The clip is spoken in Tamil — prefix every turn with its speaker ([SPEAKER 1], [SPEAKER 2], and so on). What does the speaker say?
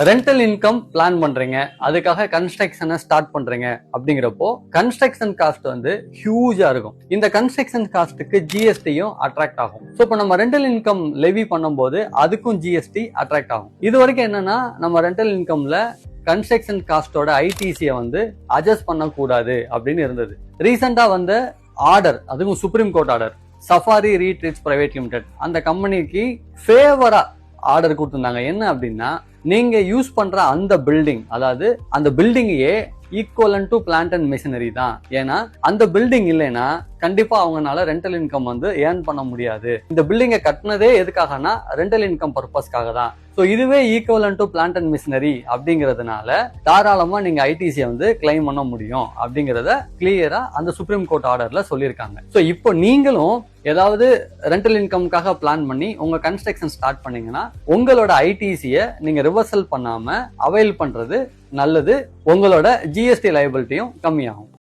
[SPEAKER 1] ரெண்டல் இன்கம் பிளான் பண்றீங்க, அதுக்காக கன்ஸ்ட்ரக்ஷனை ஸ்டார்ட் பண்றீங்க அப்படிங்கிறப்போ கன்ஸ்ட்ரக்ஷன் காஸ்ட் வந்து ஹியூஜா இருக்கும். இந்த கன்ஸ்ட்ரக்ஷன் காஸ்ட்டுக்கு ஜிஎஸ்டியும் அட்ராக்ட் ஆகும். ஸோ இப்போ நம்ம ரெண்டல் இன்கம் லெவி பண்ணும்போது அதுக்கும் ஜிஎஸ்டி அட்ராக்ட் ஆகும். இது வரைக்கும் என்னன்னா நம்ம ரெண்டல் இன்கம்ல கன்ஸ்ட்ரக்ஷன் காஸ்டோட ஐடிசியை வந்து அட்ஜஸ்ட் பண்ணக்கூடாது அப்படின்னு இருந்தது. ரீசெண்டா வந்த ஆர்டர், அதுவும் Supreme Court order, Safari Retreats Private Limited அந்த கம்பெனிக்கு ஃபேவரா ஆர்டர் கொடுத்திருந்தாங்க. என்ன அப்படின்னா, நீங்க யூஸ் பண்ற அந்த பில்டிங், அதாவது அந்த பில்டிங்கையே ஈக்குவலன் டு பிளான்ட் அண்ட் மிஷினரி தான். ஏன்னா அந்த பில்டிங் இல்லைன்னா கண்டிப்பா அவங்கனால ரெண்டல் இன்கம் வந்து ஏர்ன் பண்ண முடியாது. இந்த பில்டிங்கை கட்டினதே எதுக்காகனா ரெண்டல் இன்கம் பர்பஸ்க்காக தான். ஸோ இதுவே ஈக்குவலன் டு பிளான்ட் அண்ட் மிஷினரி அப்படிங்கிறதுனால தாராளமா நீங்க ஐடிசியை வந்து கிளைம் பண்ண முடியும் அப்படிங்கிறத கிளியரா அந்த சுப்ரீம் கோர்ட் ஆர்டர்ல சொல்லியிருக்காங்க. ஸோ இப்போ நீங்களும் ஏதாவது ரெண்டல் இன்கம்காக பிளான் பண்ணி உங்க கன்ஸ்ட்ரக்ஷன் ஸ்டார்ட் பண்ணீங்கன்னா உங்களோட ஐடிசியை நீங்க ரிவர்சல் பண்ணாம அவைல் பண்றது நல்லது. உங்களோட ஜிஎஸ்டி லைபிலிட்டியும் கம்மியாகும்.